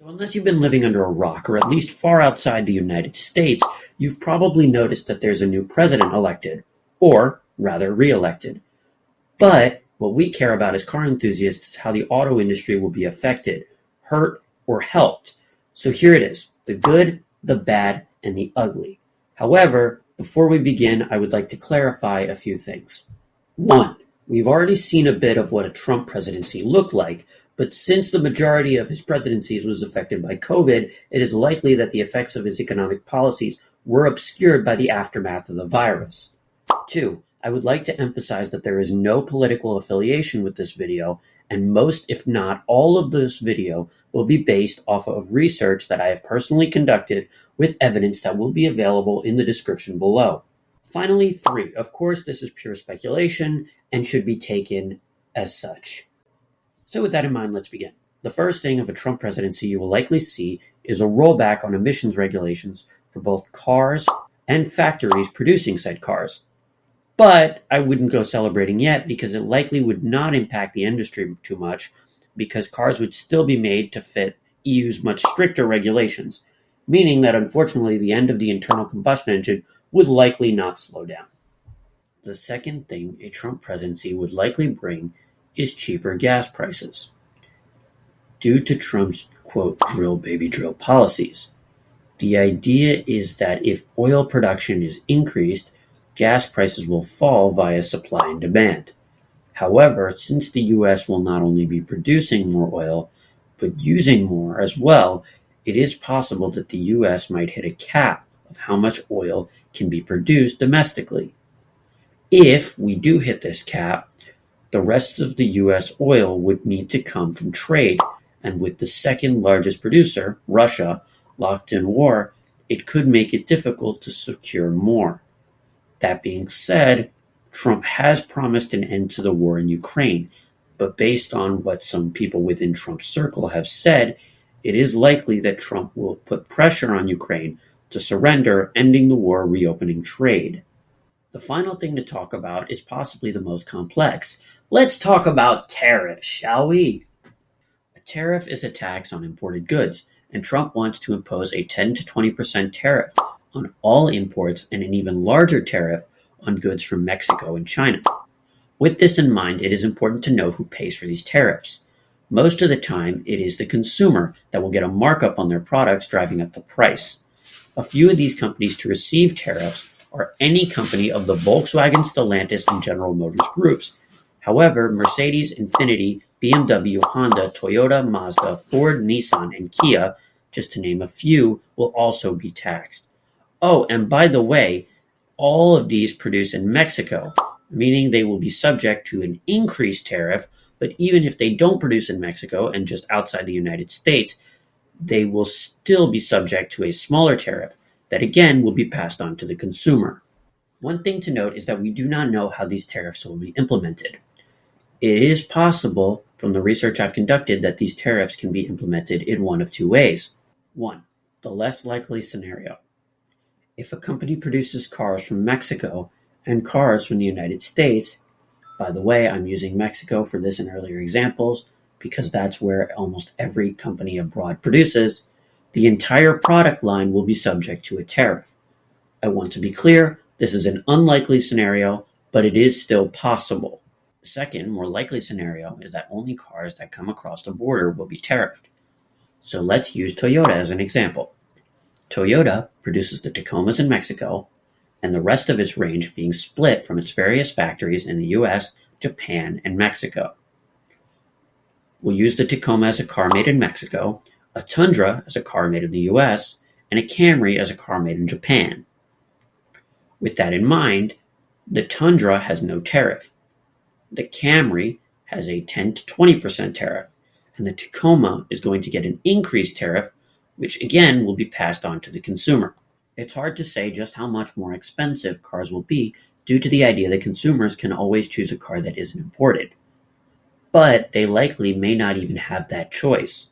So unless you've been living under a rock, or at least far outside the United States, you've probably noticed that there's a new president elected, or rather re-elected. But what we care about as car enthusiasts is how the auto industry will be affected, hurt, or helped. So here it is, the good, the bad, and the ugly. However, before we begin, I would like to clarify a few things. One, we've already seen a bit of what a Trump presidency looked like, but since the majority of his presidencies was affected by COVID, it is likely that the effects of his economic policies were obscured by the aftermath of the virus. Two, I would like to emphasize that there is no political affiliation with this video, and most, if not all of this video, will be based off of research that I have personally conducted with evidence that will be available in the description below. Finally, three, of course, this is pure speculation and should be taken as such. So with that in mind, let's begin. The first thing of a Trump presidency you will likely see is a rollback on emissions regulations for both cars and factories producing said cars. But I wouldn't go celebrating yet because it likely would not impact the industry too much because cars would still be made to fit EU's much stricter regulations, meaning that unfortunately the end of the internal combustion engine would likely not slow down. The second thing a Trump presidency would likely bring is cheaper gas prices. Due to Trump's, quote, drill baby drill policies. The idea is that if oil production is increased, gas prices will fall via supply and demand. However, since the US will not only be producing more oil, but using more as well, it is possible that the US might hit a cap of how much oil can be produced domestically. If we do hit this cap, the rest of the US oil would need to come from trade, and with the second largest producer, Russia, locked in war, it could make it difficult to secure more. That being said, Trump has promised an end to the war in Ukraine, but based on what some people within Trump's circle have said, it is likely that Trump will put pressure on Ukraine to surrender, ending the war, reopening trade. The final thing to talk about is possibly the most complex. Let's talk about tariffs, shall we? A tariff is a tax on imported goods, and Trump wants to impose a 10 to 20% tariff on all imports and an even larger tariff on goods from Mexico and China. With this in mind, it is important to know who pays for these tariffs. Most of the time, it is the consumer that will get a markup on their products, driving up the price. A few of these companies to receive tariffs are any company of the Volkswagen, Stellantis, and General Motors groups. However, Mercedes, Infiniti, BMW, Honda, Toyota, Mazda, Ford, Nissan, and Kia, just to name a few, will also be taxed. Oh, and by the way, all of these produce in Mexico, meaning they will be subject to an increased tariff, but even if they don't produce in Mexico and just outside the United States, they will still be subject to a smaller tariff that again will be passed on to the consumer. One thing to note is that we do not know how these tariffs will be implemented. It is possible, from the research I've conducted, that these tariffs can be implemented in one of two ways. One, the less likely scenario. If a company produces cars from Mexico and cars from the United States, by the way, I'm using Mexico for this and earlier examples because that's where almost every company abroad produces, the entire product line will be subject to a tariff. I want to be clear, this is an unlikely scenario, but it is still possible. The second, more likely scenario is that only cars that come across the border will be tariffed. So let's use Toyota as an example. Toyota produces the Tacomas in Mexico, and the rest of its range being split from its various factories in the US, Japan, and Mexico. We'll use the Tacoma as a car made in Mexico, a Tundra as a car made in the US, and a Camry as a car made in Japan. With that in mind, the Tundra has no tariff. The Camry has a 10 to 20% tariff, and the Tacoma is going to get an increased tariff, which again will be passed on to the consumer. It's hard to say just how much more expensive cars will be due to the idea that consumers can always choose a car that isn't imported. But they likely may not even have that choice,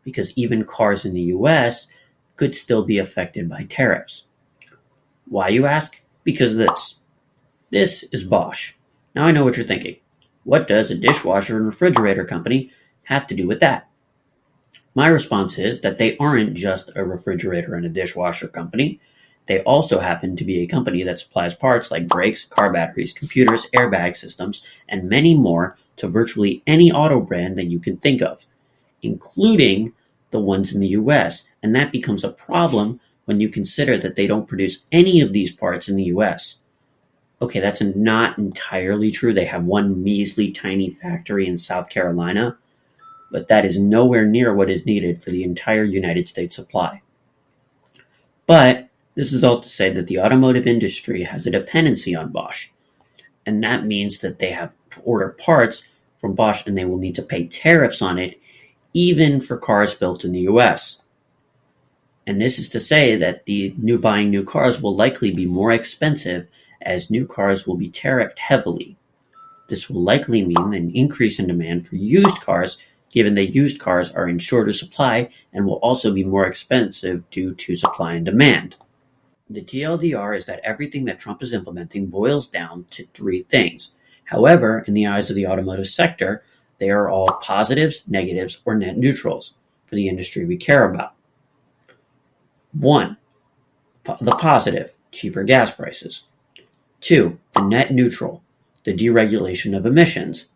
because even cars in the US could still be affected by tariffs. Why, you ask? Because of this. This is Bosch. Now I know what you're thinking. What does a dishwasher and refrigerator company have to do with that? My response is that they aren't just a refrigerator and a dishwasher company. They also happen to be a company that supplies parts like brakes, car batteries, computers, airbag systems, and many more to virtually any auto brand that you can think of, including the ones in the US. And that becomes a problem when you consider that they don't produce any of these parts in the US. Okay, that's not entirely true. They have one measly tiny factory in South Carolina, but that is nowhere near what is needed for the entire United States supply. But this is all to say that the automotive industry has a dependency on Bosch, and that means that they have to order parts from Bosch and they will need to pay tariffs on it, even for cars built in the US. And this is to say that buying new cars will likely be more expensive as new cars will be tariffed heavily. This will likely mean an increase in demand for used cars, given that used cars are in shorter supply and will also be more expensive due to supply and demand. The TLDR is that everything that Trump is implementing boils down to three things. However, in the eyes of the automotive sector, they are all positives, negatives, or net neutrals for the industry we care about. 1. The positive, cheaper gas prices. 2. The net neutral, the deregulation of emissions.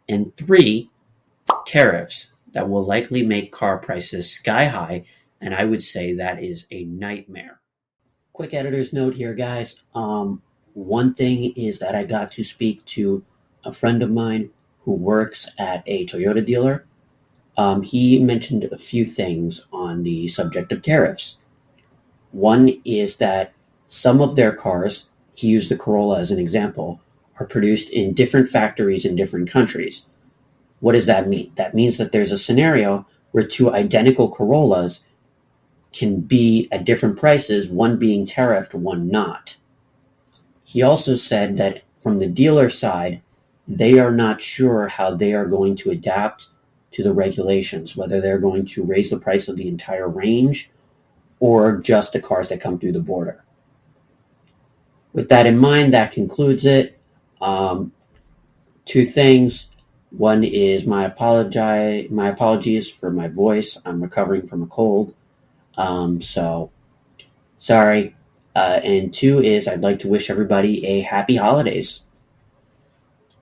And 3. Tariffs that will likely make car prices sky high, and I would say that is a nightmare. Quick editor's note here, guys. One thing is that I got to speak to a friend of mine who works at a Toyota dealer. He mentioned a few things on the subject of tariffs. One is that some of their cars, he used the Corolla as an example, are produced in different factories in different countries. What does that mean? That means that there's a scenario where two identical Corollas can be at different prices, one being tariffed, one not. He also said that from the dealer side, they are not sure how they are going to adapt to the regulations, whether they're going to raise the price of the entire range or just the cars that come through the border. With that in mind, that concludes it. Two things. One is my apologies for my voice. I'm recovering from a cold. So sorry. And two is I'd like to wish everybody a happy holidays.